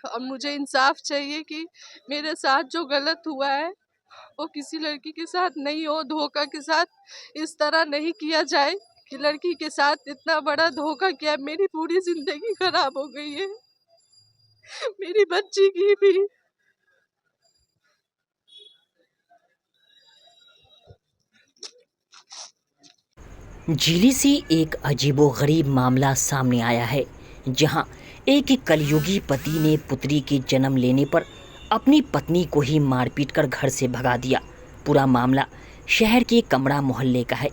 और मुझे इंसाफ चाहिए कि मेरे साथ जो गलत हुआ है वो किसी लड़की के साथ नहीं हो, धोखा के साथ इस तरह नहीं किया जाए कि लड़की के साथ इतना बड़ा धोखा किया। मेरी पूरी जिंदगी खराब हो गई है, मेरी बच्ची की भी। झीली से एक अजीबोगरीब मामला सामने आया है, जहां एक कलयुगी पति ने पुत्री के जन्म लेने पर अपनी पत्नी को ही मारपीट कर घर से भगा दिया। पूरा मामला शहर के कमरा मोहल्ले का है।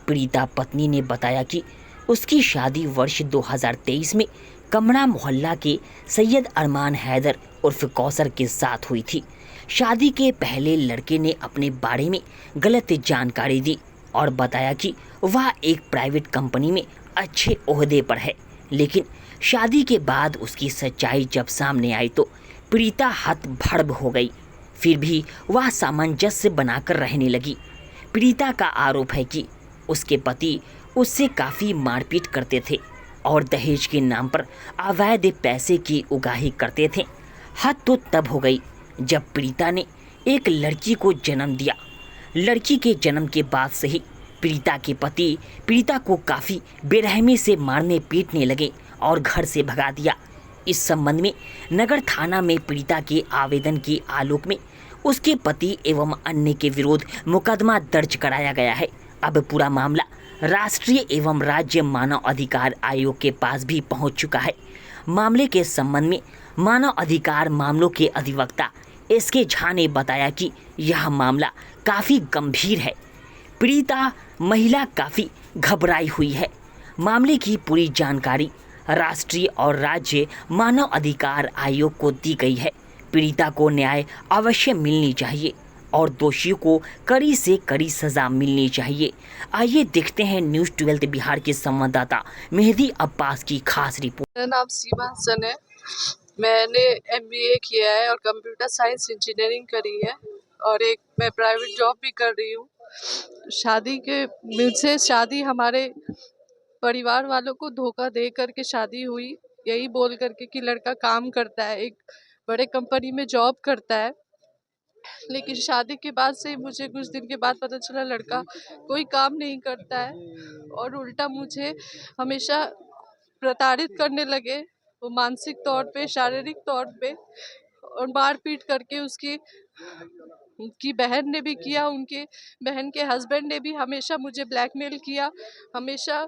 पीड़िता पत्नी ने बताया कि उसकी शादी वर्ष 2023 में कमरा मोहल्ला के सैयद अरमान हैदर उर्फ कौसर के साथ हुई थी। शादी के पहले लड़के ने अपने बारे में गलत जानकारी दी और बताया कि वह एक प्राइवेट कंपनी में अच्छे ओहदे पर है, लेकिन शादी के बाद उसकी सच्चाई जब सामने आई तो प्रीता हतभम्ब हो गई। फिर भी वह सामंजस्य बनाकर रहने लगी। प्रीता का आरोप है कि उसके पति उससे काफ़ी मारपीट करते थे और दहेज के नाम पर अवैध पैसे की उगाही करते थे। हद तो तब हो गई जब प्रीता ने एक लड़की को जन्म दिया। लड़की के जन्म के बाद से ही पीड़िता के पति पीड़िता को काफ़ी बेरहमी से मारने पीटने लगे और घर से भगा दिया। इस संबंध में नगर थाना में पीड़िता के आवेदन के आलोक में उसके पति एवं अन्य के विरुद्ध मुकदमा दर्ज कराया गया है। अब पूरा मामला राष्ट्रीय एवं राज्य मानव अधिकार आयोग के पास भी पहुंच चुका है। मामले के संबंध में मानव अधिकार मामलों के अधिवक्ता SK झा ने बताया कि यह मामला काफ़ी गंभीर है। पीड़िता महिला काफ़ी घबराई हुई है। मामले की पूरी जानकारी राष्ट्रीय और राज्य मानव अधिकार आयोग को दी गई है। पीड़िता को न्याय अवश्य मिलनी चाहिए और दोषियों को कड़ी से कड़ी सजा मिलनी चाहिए। आइए देखते हैं न्यूज़ 12 बिहार के संवाददाता मेहदी अब्बास की खास रिपोर्ट। मेरा नाम सीमा हसन है। मैंने MBA किया है और कंप्यूटर साइंस इंजीनियरिंग करी है और एक मैं प्राइवेट जॉब भी कर रही हूँ। मुझसे शादी हमारे परिवार वालों को धोखा दे करके शादी हुई, यही बोल करके कि लड़का काम करता है, एक बड़े कंपनी में जॉब करता है। लेकिन शादी के बाद से मुझे कुछ दिन के बाद पता चला लड़का कोई काम नहीं करता है और उल्टा मुझे हमेशा प्रताड़ित करने लगे। वो मानसिक तौर पे, शारीरिक तौर पे और मारपीट करके उनकी बहन ने भी किया, उनके बहन के हस्बैंड ने भी हमेशा मुझे ब्लैकमेल किया। हमेशा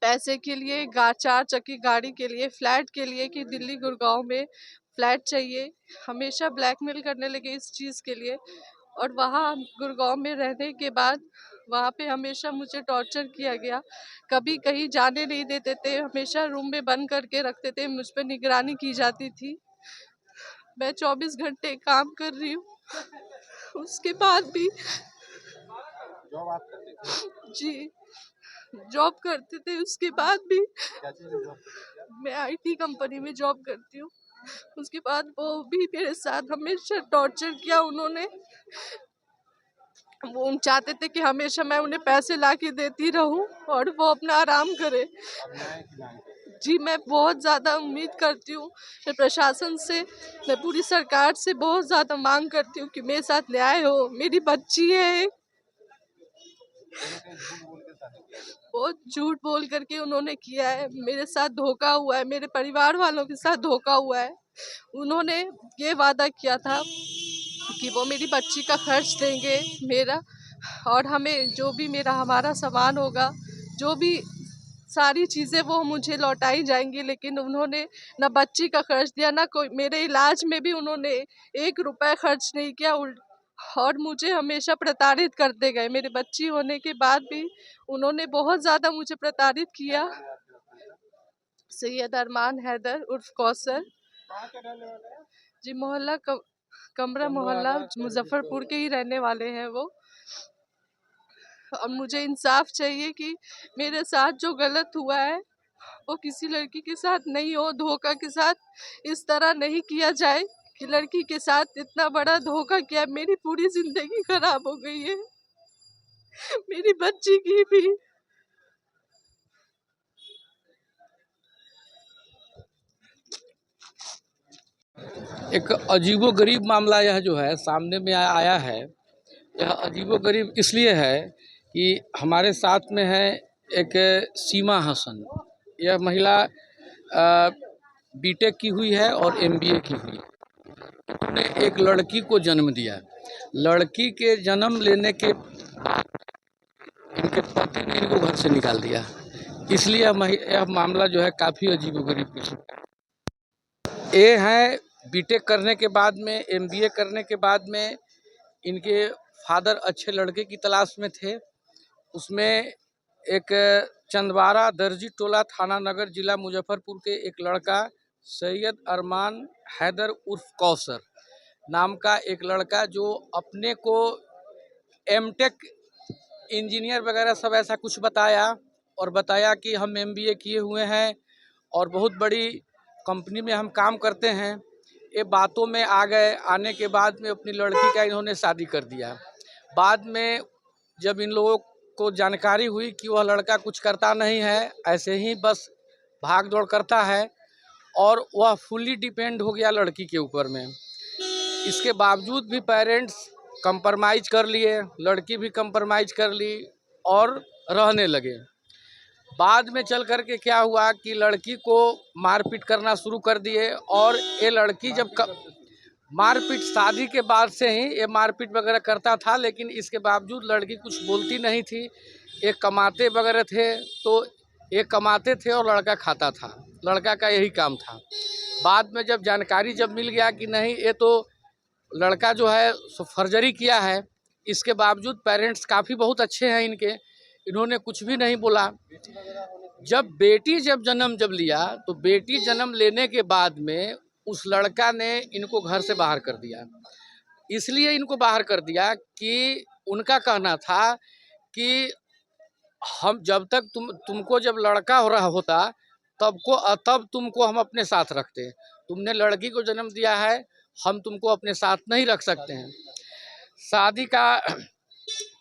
पैसे के लिए, 4 चक्की गाड़ी के लिए, फ्लैट के लिए कि दिल्ली गुड़गांव में फ्लैट चाहिए, हमेशा ब्लैकमेल करने लगे इस चीज़ के लिए। और वहाँ गुड़गांव में रहने के बाद वहाँ पे हमेशा मुझे टॉर्चर किया गया। कभी कहीं जाने नहीं देते थे, हमेशा रूम में बंद करके रखते थे, मुझ पर निगरानी की जाती थी। मैं 24 घंटे काम कर रही हूँ, उसके बाद भी। जॉब आप करते थे? जी, जॉब करते थे, उसके बाद भी। क्या चीज़ में जॉब करते थे आप? मैं IT कंपनी में जॉब करती हूँ। उसके बाद वो भी मेरे साथ हमेशा टॉर्चर किया उन्होंने। वो चाहते थे कि हमेशा मैं उन्हें पैसे ला के देती रहूं और वो अपना आराम करे। आप न्याय की मांग करते हैं? जी, मैं बहुत ज़्यादा उम्मीद करती हूँ, मैं प्रशासन से, मैं पूरी सरकार से बहुत ज़्यादा मांग करती हूँ कि मेरे साथ न्याय हो। मेरी बच्ची है, कहीं न कहीं झूठ बोल के शादी किया गया था। बहुत झूठ बोल करके उन्होंने किया है, मेरे साथ धोखा हुआ है, मेरे परिवार वालों के साथ धोखा हुआ है। उन्होंने ये वादा किया था कि वो मेरी बच्ची का खर्च देंगे मेरा, और हमें जो भी हमारा सामान होगा, जो भी सारी चीज़ें वो मुझे लौटाई जाएंगी। लेकिन उन्होंने ना बच्ची का खर्च दिया, ना कोई मेरे इलाज में भी उन्होंने 1 रुपया खर्च नहीं किया। और मुझे हमेशा प्रताड़ित करते गए। मेरी बच्ची होने के बाद भी उन्होंने बहुत ज़्यादा मुझे प्रताड़ित किया। कौन है आपके हस्बैंड? सैयद अरमान हैदर उर्फ कौसर। कहाँ के रहने वाले हैं? जी, कमरा मोहल्ला मुजफ्फरपुर के ही रहने वाले हैं वो। और मुझे इंसाफ चाहिए कि मेरे साथ जो गलत हुआ है वो किसी लड़की के साथ नहीं हो, धोखा के साथ इस तरह नहीं किया जाए कि लड़की के साथ इतना बड़ा धोखा किया। मेरी पूरी जिंदगी खराब हो गई है, मेरी बच्ची की भी। एक अजीबोगरीब मामला यह जो है सामने में आया है। यह अजीबोगरीब इसलिए है कि हमारे साथ में है एक सीमा हसन। यह महिला बीटेक की हुई है और एमबीए की हुई है। उन्होंने एक लड़की को जन्म दिया। लड़की के जन्म लेने के बाद इनके पति ने इनको घर से निकाल दिया। इसलिए यह मामला जो है काफ़ी अजीबोगरीब किस्म का है। ये है बीटेक करने के बाद में, एमबीए करने के बाद में इनके फादर अच्छे लड़के की तलाश में थे। उसमें एक चंदवारा दर्जी टोला थाना नगर जिला मुजफ्फरपुर के एक लड़का सैयद अरमान हैदर उर्फ कौसर नाम का एक लड़का, जो अपने को एमटेक इंजीनियर वगैरह सब ऐसा कुछ बताया और बताया कि हम एमबीए किए हुए हैं और बहुत बड़ी कंपनी में हम काम करते हैं। ये बातों में आ गए। आने के बाद में अपनी लड़की का इन्होंने शादी कर दिया। बाद में जब इन लोगों को जानकारी हुई कि वह लड़का कुछ करता नहीं है, ऐसे ही बस भाग दौड़ करता है और वह फुल्ली डिपेंड हो गया लड़की के ऊपर में। इसके बावजूद भी पेरेंट्स कंप्रोमाइज़ कर लिए, लड़की भी कंप्रोमाइज़ कर ली और रहने लगे। बाद में चल कर के क्या हुआ कि लड़की को मारपीट करना शुरू कर दिए। और ये लड़की जब मारपीट शादी के बाद से ही ये मारपीट वगैरह करता था, लेकिन इसके बावजूद लड़की कुछ बोलती नहीं थी। ये कमाते वगैरह थे, तो ये कमाते थे और लड़का खाता था। लड़का का यही काम था। बाद में जब जानकारी जब मिल गया कि नहीं, ये तो लड़का जो है सो फर्जरी किया है, इसके बावजूद पेरेंट्स काफ़ी बहुत अच्छे हैं इनके, इन्होंने कुछ भी नहीं बोला। जब बेटी जन्म लिया, तो बेटी जन्म लेने के बाद में उस लड़का ने इनको घर से बाहर कर दिया। इसलिए इनको बाहर कर दिया कि उनका कहना था कि हम जब तक तुमको जब लड़का हो रहा होता तब तुमको हम अपने साथ रखते। तुमने लड़की को जन्म दिया है, हम तुमको अपने साथ नहीं रख सकते हैं। शादी का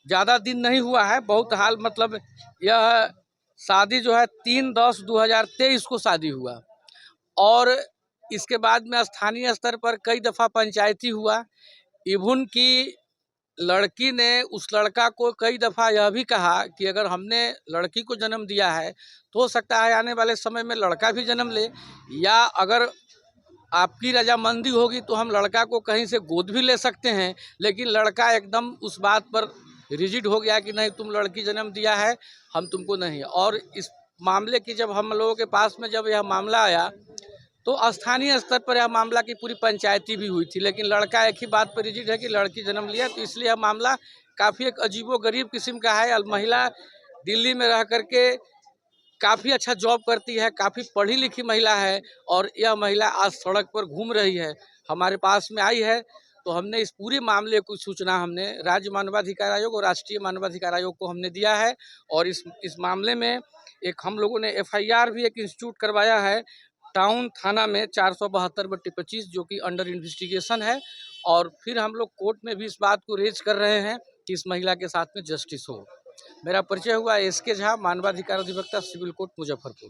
ज़्यादा दिन नहीं हुआ है, बहुत हाल मतलब यह शादी जो है 3/10/2023 को शादी हुआ और इसके बाद में स्थानीय स्तर पर कई दफ़ा पंचायती हुआ। इवन की लड़की ने उस लड़का को कई दफ़ा यह भी कहा कि अगर हमने लड़की को जन्म दिया है तो हो सकता है आने वाले समय में लड़का भी जन्म ले, या अगर आपकी रजामंदी होगी तो हम लड़का को कहीं से गोद भी ले सकते हैं। लेकिन लड़का एकदम उस बात पर रिजिड हो गया कि नहीं, तुम लड़की जन्म दिया है, हम तुमको नहीं। और इस मामले की जब हम लोगों के पास में जब यह मामला आया तो स्थानीय स्तर पर यह मामला की पूरी पंचायती भी हुई थी, लेकिन लड़का एक ही बात पर रिजिड है कि लड़की जन्म लिया। तो इसलिए यह मामला काफ़ी एक अजीबोगरीब किस्म का है। महिला दिल्ली में रह करके काफ़ी अच्छा जॉब करती है, काफ़ी पढ़ी लिखी महिला है और यह महिला आज सड़क पर घूम रही है। हमारे पास में आई है तो हमने इस पूरे मामले की सूचना हमने राज्य मानवाधिकार आयोग और राष्ट्रीय मानवाधिकार आयोग को हमने दिया है। और इस मामले में एक हम लोगों ने एफआईआर भी एक इंस्टीट्यूट करवाया है टाउन थाना में 472/25, जो कि अंडर इन्वेस्टिगेशन है। और फिर हम लोग कोर्ट में भी इस बात को रेज कर रहे हैं कि इस महिला के साथ में जस्टिस हो। मेरा परिचय हुआ एसके झा, मानवाधिकार अधिवक्ता, सिविल कोर्ट मुजफ्फरपुर।